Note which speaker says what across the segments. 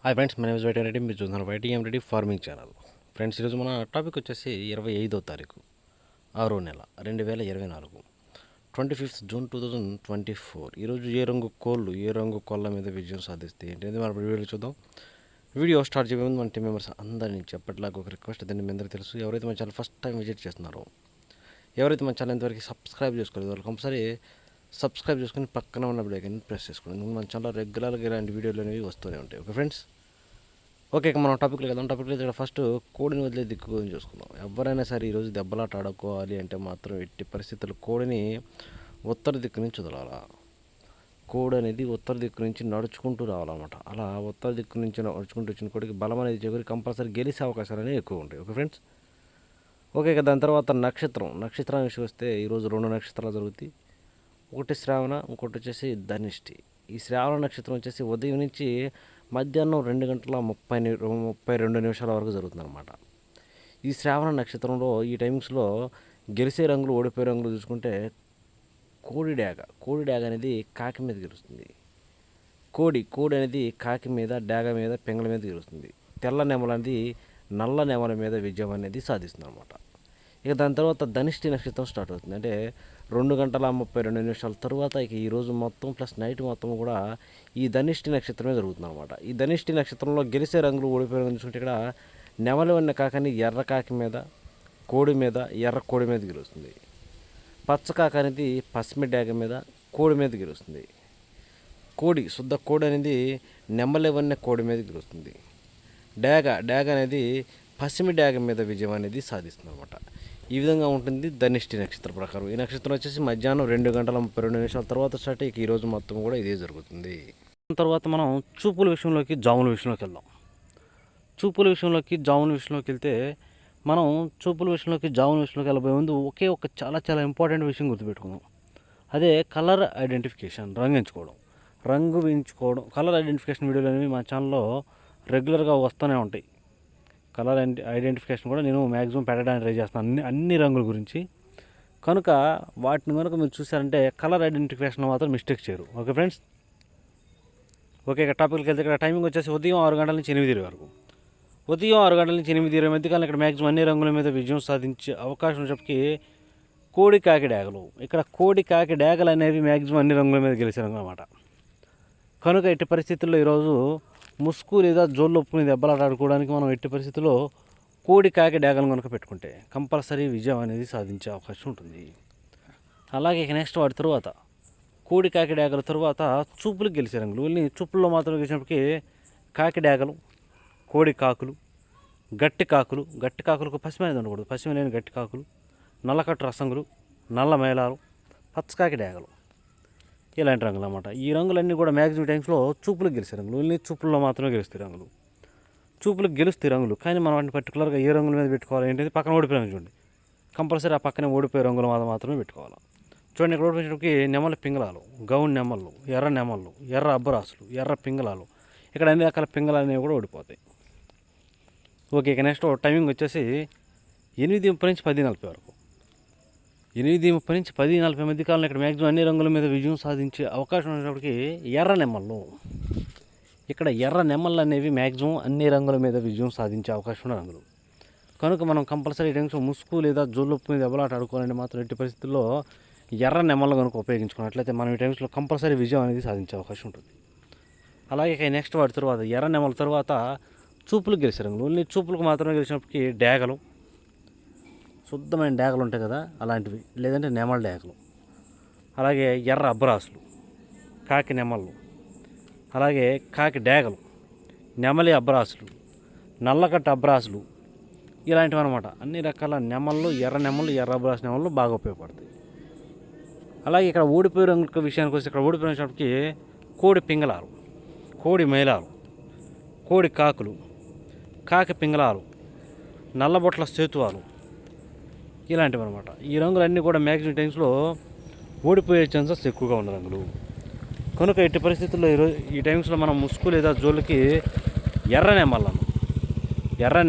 Speaker 1: Hi friends, మన YT Reddy. మీరు చూస్తున్నారు YTM Reddy farming channel. Friends, ఈరోజు మన టాపిక్ వచ్చేసి 25వ తారీఖు 6వ నెల 2024, 25th June 2024. ఈరోజు ఏ రంగు కోళ్ళ మీద విజయం సాధిస్తే ఏంటి మన వీడియోలో చూద్దాం. వీడియో స్టార్ట్ చేయే ముందు మన టీం మెంబర్స్ అందరినీ చెప్పట్లాగా ఒక రిక్వెస్ట్. దీన్ని మీ అందరికీ తెలుసు. ఎవరైతే మన ఛానల్ ఫస్ట్ టైం విజిట్ చేస్తున్నారో, ఎవరైతే మన ఛానల్ ఇంతవరకు సబ్స్క్రైబ్ చేసుకోలేదు, వాళ్ళు కంపల్సరీ సబ్స్క్రైబ్ చేసుకుని పక్కన ఉన్న బెల్ ఐకాన్ ప్రెస్ చేసుకోండి. ఎందుకంటే మన ఛానల్లో రెగ్యులర్గా ఇలాంటి వీడియోలు అనేవి వస్తూనే ఉంటాయి. ఓకే ఫ్రెండ్స్, ఓకే మనం టాపిక్లో వెళ్దాం. టాపిక్లో ఇక్కడ ఫస్ట్ కోడిని వదిలే దిక్కు గురించి చూసుకుందాం. ఎవరైనా సరే ఈరోజు దెబ్బలాట ఆడుకోవాలి అంటే మాత్రం ఎట్టి పరిస్థితుల్లో కోడిని ఉత్తర దిక్కు నుంచి వదలాలా. కోడి అనేది ఉత్తర దిక్కు నుంచి నడుచుకుంటూ రావాలన్నమాట. అలా ఉత్తర దిక్కు నుంచి నడుచుకుంటూ వచ్చిన కోడికి బలం అనేది చేకూరి కంపల్సరీ గెలిచే అవకాశాలు అనేవి ఎక్కువ ఉంటాయి. ఓకే ఫ్రెండ్స్, ఓకే దాని తర్వాత నక్షత్రం విషయం వస్తే ఈరోజు 2 నక్షత్రాలు జరుగుతాయి. ఒకటి శ్రావణ, ఇంకోటి వచ్చేసి ధనిష్టి. ఈ శ్రావణ నక్షత్రం వచ్చేసి ఉదయం నుంచి మధ్యాహ్నం 2:32 వరకు జరుగుతుందన్నమాట. ఈ శ్రావణ నక్షత్రంలో ఈ టైమింగ్స్లో గెలిచే రంగులు, ఓడిపోయే రంగులు చూసుకుంటే కోడి డ్యాగ అనేది కాకి మీద గెలుస్తుంది. కోడి అనేది కాకి మీద, డ్యాగ మీద, పెంగళ మీద గెలుస్తుంది. తెల్ల నెమల అనేది నల్ల నెమల మీద విజయం అనేది సాధిస్తుంది అనమాట. ఇక దాని తర్వాత ధనిష్టి నక్షత్రం స్టార్ట్ అవుతుంది. అంటే 2:32 తర్వాత ఇక ఈరోజు మొత్తం ప్లస్ నైట్ మొత్తం కూడా ఈ ధనిష్టి నక్షత్రమే జరుగుతుంది అనమాట. ఈ ధనిష్టి నక్షత్రంలో గెలిచే రంగులు, ఓడిపోయే రంగులు చూసుకుంటే ఇక్కడ నెమలి ఉన్న కాకని ఎర్ర కాకి మీద, కోడి మీద, ఎర్ర కోడి మీద గెలుస్తుంది. పచ్చ కాక అనేది పసిమి డ్యాగ మీద, కోడి మీద గెలుస్తుంది. శుద్ధ కోడి అనేది నెమలి వన్న కోడి మీద గెలుస్తుంది. డ్యాగ అనేది పసిమి డ్యాగ మీద విజయం అనేది సాధిస్తుంది అనమాట. ఈ విధంగా ఉంటుంది ధనిష్టి నక్షత్ర ప్రకారం. ఈ నక్షత్రం వచ్చేసి మధ్యాహ్నం 2:32 తర్వాత స్టార్ట్. ఇక ఈరోజు మొత్తం కూడా ఇదే జరుగుతుంది. తర్వాత మనం చూపుల విషయంలోకి, జాముల విషయంలోకి వెళ్దాం. జాముల విషయంలోకి వెళ్తే మనం జాముల విషయంలోకి వెళ్ళబోయే ముందు ఒక చాలా ఇంపార్టెంట్ విషయం గుర్తుపెట్టుకుందాం. అదే కలర్ ఐడెంటిఫికేషన్, రంగు వేయించుకోవడం. కలర్ ఐడెంటిఫికేషన్ వీడియోలు అనేవి మా ఛానల్లో రెగ్యులర్గా వస్తూనే ఉంటాయి. కలర్ ఐడెంటిఫికేషన్ కూడా నేను మ్యాక్సిమం పెట్టడానికి ట్రై చేస్తాను అన్ని రంగుల గురించి. కనుక వాటిని కనుక మీరు చూసారంటే కలర్ ఐడెంటిఫికేషన్ మాత్రం మిస్టేక్ చేయరు. ఓకే ఫ్రెండ్స్, ఇక టాపిక్కి వెళ్తే ఇక్కడ టైమింగ్ వచ్చేసి ఉదయం 6 గంటల నుంచి 8 వరకు. ఉదయం 6 గంటల నుంచి 8 మధ్య కాలం ఇక్కడ మ్యాక్సిమం అన్ని రంగుల మీద విజయం సాధించే అవకాశం ఉన్నప్పటికీ కోడి కాకి డ్యాగలు అనేవి మ్యాక్సిమం అన్ని రంగుల మీద గెలిచారు అన్నమాట. కనుక ఎట్టి పరిస్థితుల్లో ఈరోజు ముసుగు లేదా జోళ్ళు ఒప్పుకుని దెబ్బలాట ఆడుకోవడానికి మనం ఎట్టి పరిస్థితుల్లో కోడి కాకి డ్యాగలను కనుక పెట్టుకుంటే కంపల్సరీ విజయం అనేది సాధించే అవకాశం ఉంటుంది. అలాగే ఇక నెక్స్ట్ వాటి తర్వాత కోడి కాకి డ్యాగల తర్వాత చూపులకు గెలిచే రంగులు. వీళ్ళని చూపుల్లో మాత్రం గెలిచినప్పటికీ కాకి డ్యాగలు, కోడి కాకులు, గట్టి కాకులకు పసిమి అనేది ఉండకూడదు. పసిమి లేని గట్టి కాకులు, నల్లకట్టు రసంగులు, నల్ల మేళాలు, పచ్చకాకి డ్యాగలు, ఇలాంటి రంగులు అన్నమాట. ఈ రంగులన్నీ కూడా మ్యాక్సిమం టైమ్స్లో చూపులకు గెలిచే రంగులు. వీళ్ళని చూపుల్లో మాత్రమే గెలుస్తాయి రంగులు. కానీ మనం వాటిని పర్టికులర్గా ఏ రంగుల మీద పెట్టుకోవాలి ఏంటంటే పక్కన ఓడిపోయే రంగు చూడండి. కంపల్సరీ ఆ పక్కనే ఓడిపోయే రంగుల మీద మాత్రమే పెట్టుకోవాలి. చూడండి, ఇక్కడ ఓడిపోయేటప్పటికి నెమలి పింగళాలు, గౌన్ నెమళ్ళు, ఎర్ర నెమళ్ళు, ఎర్ర అబ్బరాసులు, ఎర్ర పింగళాలు, ఇక్కడ అన్ని రకాల పింగళాలు అనేవి కూడా ఓడిపోతాయి. ఇక నెక్స్ట్ టైమింగ్ వచ్చేసి 8:30 నుంచి 10:40 వరకు. 8:30 నుంచి 10:40 మధ్య కాలంలో ఇక్కడ మ్యాక్సిమం అన్ని రంగుల మీద విజయం సాధించే అవకాశం ఉన్నప్పటికీ ఎర్ర నెమళ్ళు అనేవి మ్యాక్సిమం అన్ని రంగుల మీద విజయం సాధించే అవకాశం ఉన్న రంగులు. కనుక మనం కంపల్సరీ టైమ్స్ ముసుగు లేదా జోళ్ళొప్పు మీద దెబ్బలాట ఆడుకోవాలంటే మాత్రం ఎట్టి పరిస్థితుల్లో ఎర్ర నెమళ్ళు కనుక ఉపయోగించుకున్నట్లయితే మనం ఈ టైమ్స్లో కంపల్సరీ విజయం అనేది సాధించే అవకాశం ఉంటుంది. అలాగే నెక్స్ట్ వాటి తర్వాత ఎర్ర నెమల తర్వాత చూపులకు గెలిచే రంగులు. ఓన్లీ చూపులకు మాత్రమే గెలిచినప్పటికీ డ్యాగలు, శుద్ధమైన డ్యాగలు ఉంటాయి కదా అలాంటివి, లేదంటే నెమల డ్యాగలు, అలాగే ఎర్ర అబ్బరాసులు, కాకి నెమళ్ళు, అలాగే కాకి డ్యాగలు, నెమలి అబ్బరాసులు, నల్లకట్ట అబ్బరాసులు, ఇలాంటివి అనమాట. అన్ని రకాల నెమళ్ళు, ఎర్ర అబ్బరాసు నెమళ్ళు బాగా ఉపయోగపడతాయి. అలాగే ఇక్కడ ఓడిపోయే రంగుల విషయానికి వస్తే ఇక్కడ ఓడిపోయినప్పటికీ కోడి పింగళాలు, కోడి మేళాలు, కోడి కాకులు, కాకి పింగళాలు, నల్లబొట్ల సేతువాలు, ఇలాంటివి అనమాట. ఈ రంగులన్నీ కూడా మ్యాక్సిమం టైమ్స్లో ఓడిపోయే ఛాన్సెస్ ఎక్కువగా ఉన్న రంగులు. కనుక ఎట్టి పరిస్థితుల్లో ఈ టైమ్స్లో మనం ముసుగు లేదా జోళ్ళకి ఎర్ర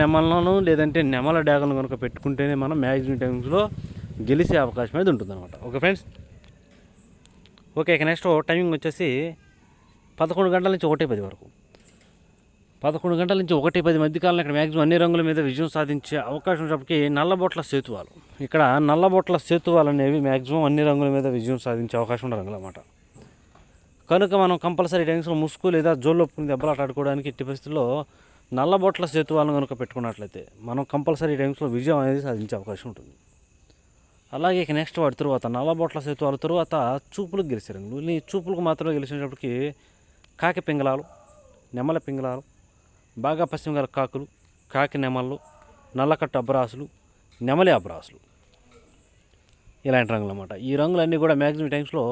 Speaker 1: నెమలను లేదంటే నెమల డ్యాగలను కనుక పెట్టుకుంటేనే మనం మ్యాక్సిమం టైమ్స్లో గెలిచే అవకాశం అనేది ఉంటుందన్నమాట. ఓకే ఫ్రెండ్స్, ఇక నెక్స్ట్ టైమింగ్ వచ్చేసి 11 గంటల నుంచి 1:10 వరకు. 11 గంటల నుంచి 1:10 మధ్య కాలంలో ఇక్కడ మ్యాక్సిమం అన్ని రంగుల మీద విజయం సాధించే అవకాశం ఉన్నప్పటికీ నల్లబొట్ల సేతువాలు, ఇక్కడ నల్లబొట్ల సేతువాలు అనేవి మ్యాక్సిమం అన్ని రంగుల మీద విజయం సాధించే అవకాశం ఉన్న రంగులు అన్నమాట. కనుక మనం కంపల్సరీ టైమ్స్లో ముసుగు లేదా జోళ్ళొప్పుకుని దెబ్బలాట ఆడుకోవడానికి ఎట్టి పరిస్థితుల్లో నల్లబొట్ల సేతువాలను కనుక పెట్టుకున్నట్లయితే మనం కంపల్సరీ టైమ్స్లో విజయం అనేది సాధించే అవకాశం ఉంటుంది. అలాగే ఇక నెక్స్ట్ వాటి తరువాత నల్లబొట్ల సేతువాల తరువాత చూపులకు గెలిచే రంగులు. ఈ చూపులకు మాత్రమే గెలిచినప్పటికీ కాకి పింగళాలు, నెమల పింగళాలు, బాగా పశ్చిమ గల కాకులు, కాకి నెమళ్ళు, నల్లకట్టు అబ్రాసులు, నెమలి అబ్రాసులు, ఇలాంటి రంగులు అన్నమాట. ఈ రంగులన్నీ కూడా మ్యాక్సిమం టైమ్స్లో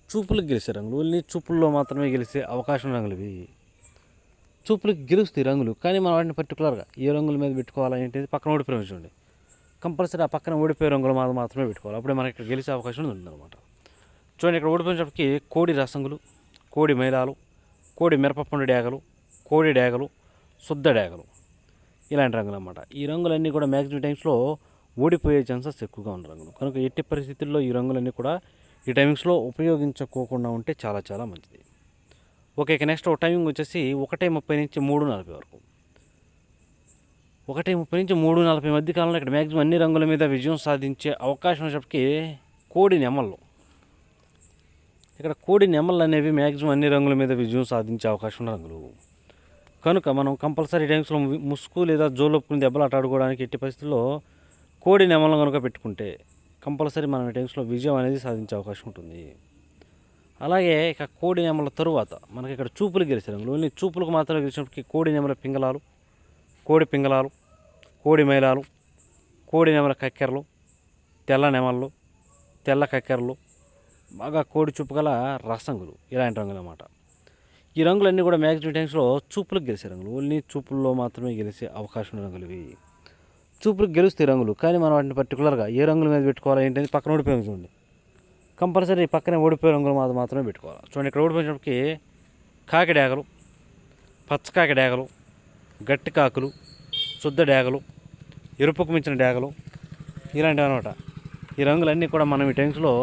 Speaker 1: చూపులకు గెలిచే రంగులు. ఓన్లీ చూపుల్లో మాత్రమే గెలిచే అవకాశం రంగులు ఇవి. చూపులకు గెలుస్తాయి రంగులు, కానీ మనం వాటిని పర్టికులర్గా ఏ రంగుల మీద పెట్టుకోవాలనేది పక్కన ఓడిపోయి చూడండి. కంపల్సరీ ఆ పక్కన ఓడిపోయే రంగులు మాత్రమే పెట్టుకోవాలి. అప్పుడే మనకి ఇక్కడ గెలిచే అవకాశం ఉంటుందన్నమాట. చూడండి, ఇక్కడ ఓడిపోయినప్పటికీ కోడి రసంగులు, కోడి మైలాలు, కోడి మిరపపండు డేగలు, కోడి డేగలు, శుద్ధ డేగలు, ఇలాంటి రంగులు అన్నమాట. ఈ రంగులన్నీ కూడా మ్యాక్సిమం టైమ్స్లో ఓడిపోయే ఛాన్సెస్ ఎక్కువగా ఉన్న రంగులు. కనుక ఎట్టి పరిస్థితుల్లో ఈ రంగులన్నీ కూడా ఈ టైమింగ్స్లో ఉపయోగించుకోకుండా ఉంటే చాలా చాలా మంచిది. ఓకే, ఇక నెక్స్ట్ టైమింగ్ వచ్చేసి 1:30 నుంచి 3:40 వరకు. 1:30 నుంచి 3:40 మధ్య కాలంలో ఇక్కడ మ్యాక్సిమం అన్ని రంగుల మీద విజయం సాధించే అవకాశం వచ్చేప్పటికి కోడి నెమళ్ళు. ఇక్కడ కోడి నెమళ్ళు అనేవి మ్యాక్సిమం అన్ని రంగుల మీద విజయం సాధించే అవకాశం ఉన్న రంగులు. కనుక మనం కంపల్సరీ టైమ్స్లో ముసుగు లేదా జోలొప్పుకుని దెబ్బలాట ఆడుకోవడానికి ఎట్టి పరిస్థితుల్లో కోడి నెమలను కనుక పెట్టుకుంటే కంపల్సరీ మనం ఈ టైమ్స్లో విజయం అనేది సాధించే అవకాశం ఉంటుంది. అలాగే ఇక కోడి నెమల తరువాత మనకి ఇక్కడ చూపులు గెలిచే రంగులు. ఓన్లీ చూపులకు మాత్రమే గెలిచినప్పటికీ కోడి నెమల పింగళాలు, కోడి పింగళాలు, కోడి మైలాలు, కోడి నెమల కక్కెరలు, తెల్ల నెమళ్ళు, తెల్ల కక్కెరలు, బాగా కోడి చూపు గల రసంగులు, ఇలాంటి రంగులు అన్నమాట. ఈ రంగులన్నీ కూడా మ్యాక్సిమం టైమ్స్లో చూపులకు గెలిచే రంగులు. ఓన్లీ చూపుల్లో మాత్రమే గెలిచే అవకాశం ఉన్న రంగులు ఇవి. చూపులకు గెలుస్తాయి రంగులు, కానీ మనం వాటిని పర్టికులర్గా ఏ రంగుల మీద పెట్టుకోవాలి ఏంటంటే పక్కన ఓడిపోయి చూడండి. కంపల్సరీ పక్కనే ఓడిపోయే రంగులు మాత్రమే పెట్టుకోవాలి. చూడండి, ఇక్కడ ఓడిపోయినప్పటికీ కాకి డేగలు, పచ్చకాకి డేగలు, గట్టి కాకులు, శుద్ధ డేగలు, ఎరుపుకు మించిన డేగలు, ఇలాంటివి అనమాట. ఈ రంగులన్నీ కూడా మనం ఈ టైమ్స్లో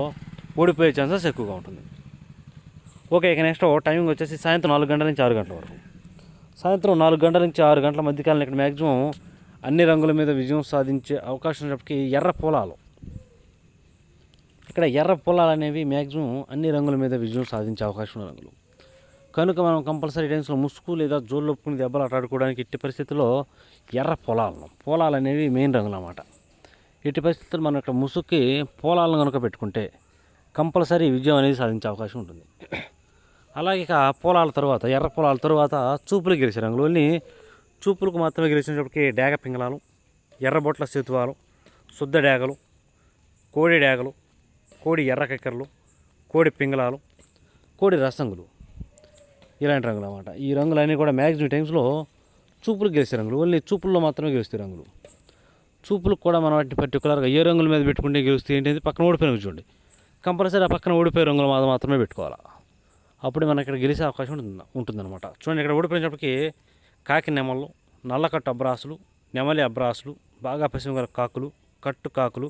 Speaker 1: ఓడిపోయే ఛాన్సెస్ ఎక్కువగా ఉంటుంది. ఓకే, ఇక నెక్స్ట్ టైమింగ్ వచ్చేసి సాయంత్రం 4 గంటల నుంచి 6 గంటల వరకు. సాయంత్రం 4 గంటల నుంచి 6 గంటల మధ్యకాలంలో ఇక్కడ మ్యాక్సిమం అన్ని రంగుల మీద విజయం సాధించే అవకాశం ఉన్నప్పటికీ ఎర్ర పొలాలు. ఇక్కడ ఎర్ర పొలాలు అనేవి మ్యాక్సిమం అన్ని రంగుల మీద విజయం సాధించే అవకాశం ఉన్న రంగులు. కనుక మనం కంపల్సరీ టైమ్స్లో ముసుగు లేదా జోళ్ళొప్పుకుని దెబ్బలు ఆడుకోవడానికి ఎట్టి పరిస్థితుల్లో ఎర్ర పొలాలు అనేవి మెయిన్ రంగులు అన్నమాట. ఎట్టి పరిస్థితుల్లో మనం ఇక్కడ ముసుగుకి పొలాలను కనుక పెట్టుకుంటే కంపల్సరీ విజయం అనేది సాధించే అవకాశం ఉంటుంది. అలాగే ఇక పొలాల తర్వాత ఎర్ర పొలాల తర్వాత చూపులు గెలిచే రంగులు. ఓన్లీ చూపులకు మాత్రమే గెలిచినప్పటికీ డేగ పింగళాలు, ఎర్రబొట్ల సేతువాలు, శుద్ధ డేగలు, కోడి డేగలు, కోడి ఎర్ర కక్కెరలు, కోడి పింగళాలు, కోడి రసంగులు, ఇలాంటి రంగులు అన్నమాట. ఈ రంగులన్నీ కూడా మ్యాక్సిమం టైమ్స్లో చూపులకు గెలిచే రంగులు. ఓన్లీ చూపుల్లో మాత్రమే గెలుస్తాయి రంగులు. చూపులకు కూడా మనం వాటిని పర్టికులర్గా ఏ రంగుల మీద పెట్టుకుంటే గెలుస్తాయి ఏంటి పక్కన ఓడిపోయిన చూడండి. కంపల్సరీ ఆ పక్కన ఓడిపోయే రంగులు మాత్రమే పెట్టుకోవాలి. అప్పుడు మనకి ఇక్కడ గెలిచే అవకాశం ఉంటుందన్నమాట. చూడండి, ఇక్కడ ఓడిపోయినప్పటికీ కాకి నెమళ్ళు, నల్లకట్టు అబ్రాసులు, నెమలి అబ్రాసులు, బాగా పశ్చిమ గల కాకులు, కట్టు కాకులు,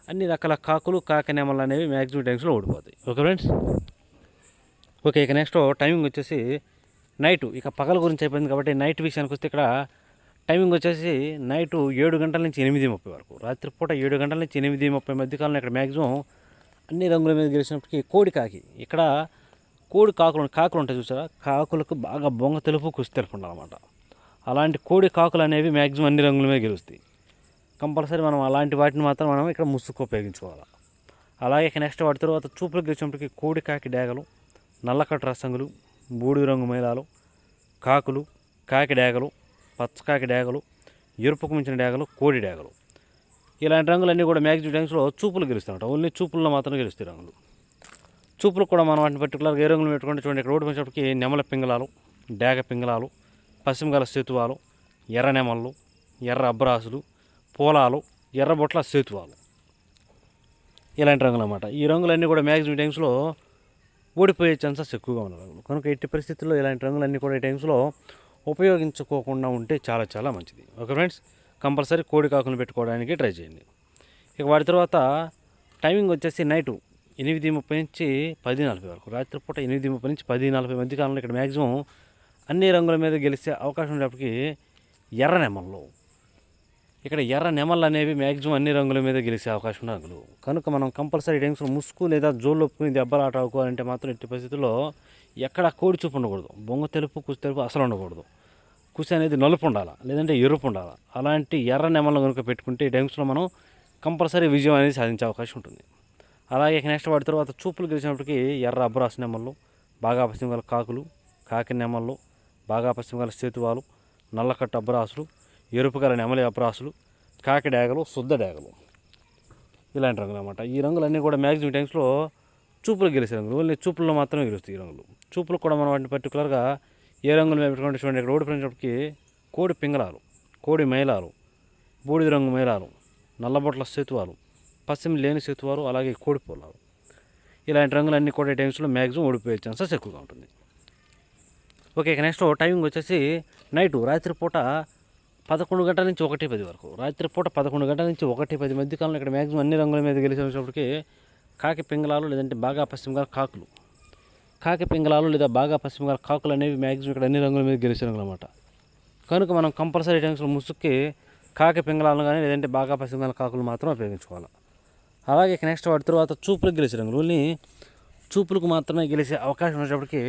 Speaker 1: అన్ని రకాల కాకులు, కాకి నెమళ్ళు అనేవి మ్యాక్సిమం టైమ్స్లో ఓడిపోతాయి. Okay friends. ఓకే, ఇక నెక్స్ట్ టైమింగ్ వచ్చేసి నైటు. ఇక పగల గురించి అయిపోయింది కాబట్టి నైట్ విషయానికి వస్తే ఇక్కడ టైమింగ్ వచ్చేసి నైటు 7 గంటల నుంచి 8:30 వరకు. రాత్రిపూట 7 గంటల నుంచి 8:30 మధ్యకాలంలో ఇక్కడ మ్యాక్సిమం అన్ని రంగుల మీద గెలిచినప్పటికీ కోడి కాకి. ఇక్కడ కోడి కాకులు ఉంటాయి చూసారా, కాకులకు బాగా బొంగ తెలుపు కుసి తెలుపు ఉండాలన్నమాట. అలాంటి కోడి కాకులు అనేవి మ్యాక్సిమం అన్ని రంగుల మీద గెలుస్తాయి. కంపల్సరీ మనం అలాంటి వాటిని మాత్రం మనం ఇక్కడ ముసుగు ఉపయోగించుకోవాలి. అలాగే నెక్స్ట్ వాటి తర్వాత చూపులకు గెలిచినప్పటికీ కోడి కాకి డేగలు, నల్లకట్టు రసంగులు, బూడిద రంగు మైలాలు, కాకులు, కాకి డేగలు, పచ్చకాకి డేగలు, ఎరుపుకు మించిన డేగలు, కోడి డేగలు, ఇలాంటి రంగులన్నీ కూడా మ్యాక్సిమం టైమ్స్లో చూపులు గెలుస్తాయి. ఓన్లీ చూపుల్లో మాత్రమే గెలుస్తాయి రంగులు. చూపులు కూడా మనం వాటిని పర్టికులర్గా ఏ రంగులు పెట్టుకుంటే చూడండి, ఇక్కడ ఓడిపోయినప్పటికీ నెమల పింగళాలు, డేగ పింగళాలు, పశ్చిమ గల సేతువాలు, ఎర్ర నెమళ్ళు, ఎర్ర అబ్రాసులు, పోలాలు, ఎర్రబొట్ల సేతువాలు, ఇలాంటి రంగులు అన్నమాట. ఈ రంగులన్నీ కూడా మ్యాక్సిమం టైమ్స్లో ఓడిపోయే ఛాన్సెస్ ఎక్కువగా ఉన్న రంగులు. కనుక ఎట్టి పరిస్థితుల్లో ఇలాంటి రంగులన్నీ కూడా ఈ టైమ్స్లో ఉపయోగించుకోకుండా ఉంటే చాలా చాలా మంచిది. ఓకే ఫ్రెండ్స్, కంపల్సరీ కోడి కాకులను పెట్టుకోవడానికి ట్రై చేయండి. ఇక వాటి తర్వాత టైమింగ్ వచ్చేసి నైటు 8:30 నుంచి 10:40 వరకు. రాత్రిపూట 8:30 నుంచి 10:40 మధ్య కాలంలో ఇక్కడ మ్యాక్సిమం అన్ని రంగుల మీద గెలిచే అవకాశం ఉన్నప్పటికీ ఎర్ర నెమళ్ళు, ఇక్కడ ఎర్ర నెమళ్ళు అనేవి మ్యాక్సిమం అన్ని రంగుల మీద గెలిచే అవకాశం ఉన్న రంగులు. కనుక మనం కంపల్సరీ టైమ్స్లో ముసుగు లేదా జోళ్ళు ఒప్పుకుని దెబ్బలాట ఆడుకోవాలంటే మాత్రం ఎట్టి పరిస్థితుల్లో ఎక్కడ కోడి చూపు ఉండకూడదు. బొంగ తెలుపు, కుసి తెలుపు అసలు ఉండకూడదు. కుసి అనేది నలుపు ఉండాలి, లేదంటే ఎరుపు ఉండాలి. అలాంటి ఎర్ర నెమళ్ళు కనుక పెట్టుకుంటే ఈ టైమ్స్లో మనం కంపల్సరీ విజయం అనేది సాధించే అవకాశం ఉంటుంది. అలాగే నెక్స్ట్ వాటి తర్వాత చూపులు గెలిచినప్పటికీ ఎర్ర అబ్బరాసు నెమళ్ళు, బాగా పశ్చిమ గల కాకులు, కాకి నెమళ్ళు, బాగా పశ్చిమ గల సేతువాలు, నల్లకట్టు అబ్బరాసులు, ఎరుపు గల నెమలి అబ్బరాసులు, కాకి డేగలు, శుద్ధ డేగలు, ఇలాంటి రంగులు అన్నమాట. ఈ రంగులన్నీ కూడా మ్యాక్సిమం టైమ్స్లో చూపులు గెలిచే రంగులు. ఓన్లీ చూపుల్లో మాత్రమే గెలుస్తాయి ఈ రంగులు. చూపులు కూడా మనం వాటిని పర్టికులర్గా ఏ రంగులు మేము పెట్టుకుంటే చూడండి. ఇక్కడ రోడ్డు పెంచినప్పటికీ కోడి పింగళాలు, కోడి మైలాలు, బూడిద రంగు మైలాలు, నల్లబొట్ల సేతువాలు, పశ్చిమ లేని సేతువాలు, అలాగే కోడి పొలాలు, ఇలాంటి రంగులన్నీ కూడా టైమ్స్లో మ్యాక్సిమం ఓడిపోయే ఛాన్సెస్ ఎక్కువగా ఉంటుంది. ఓకే, ఇక నెక్స్ట్ టైమింగ్ వచ్చేసి నైటు రాత్రిపూట 11 గంటల నుంచి 1:10 వరకు. రాత్రిపూట 11 గంటల నుంచి 1:10 మధ్య కాలంలో ఇక్కడ మ్యాక్సిమం అన్ని రంగుల మీద గెలిచినప్పటికీ కాకి పింగళాలు లేదంటే బాగా పశ్చిమ గల కాకులు, కాకి పింగళాలు లేదా బాగా పశ్చిమ గల కాకులు అనేవి మ్యాక్సిమం ఇక్కడ అన్ని రంగుల మీద గెలిచే రంగులు అన్నమాట. కనుక మనం కంపల్సరీ టైమ్స్లో ముసుగుకి కాకి పింగళాలను కానీ లేదంటే బాగా పశ్చిమ గల కాకులు మాత్రం ఉపయోగించుకోవాలి. అలాగే నెక్స్ట్ వాటి తర్వాత చూపులకు గెలిచే రంగులు. ఓన్లీ చూపులకు మాత్రమే గెలిచే అవకాశం వచ్చేటప్పటికి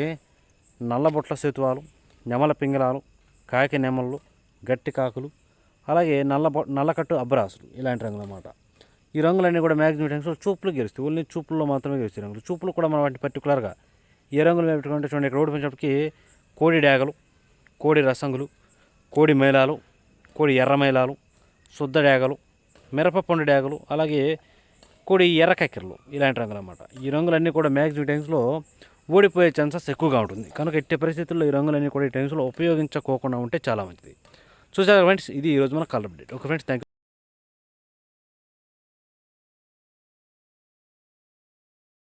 Speaker 1: నల్లబొట్ల సేతువాలు, నెమల పింగళాలు, కాకి నెమళ్ళు, గట్టి కాకులు, అలాగే నల్లకట్టు అబ్బరాసులు, ఇలాంటి రంగులు అన్నమాట. ఈ రంగులన్నీ కూడా మ్యాక్సిమం టైమ్స్లో చూపులు గెలుస్తాయి. ఓన్లీ చూపుల్లో మాత్రమే గెలుస్తాయి రంగులు. చూపులు కూడా మనం వాటిని పర్టికులర్గా ఏ రంగులు పెట్టుకుంటే చూడండి. ఇక్కడ రోడ్డు పెంచినప్పటికీ కోడి డేగలు, కోడి రసంగులు, కోడి మైలాలు, కోడి ఎర్ర మైలాలు, శుద్ధ డేగలు, మిరపపండు డేగలు, అలాగే కోడి ఎర్ర కక్కెరలు, ఇలాంటి రంగులు అన్నమాట. ఈ రంగులన్నీ కూడా మ్యాక్సిమం టైమ్స్లో ఓడిపోయే ఛాన్సెస్ ఎక్కువగా ఉంటుంది. కనుక ఎట్టి పరిస్థితుల్లో ఈ రంగులన్నీ కూడా ఈ టైమ్స్లో ఉపయోగించుకోకుండా ఉంటే చాలా మంచిది. చూసారా ఫ్రెండ్స్, ఇది ఈరోజు మన colour update. Okay friends, thank you.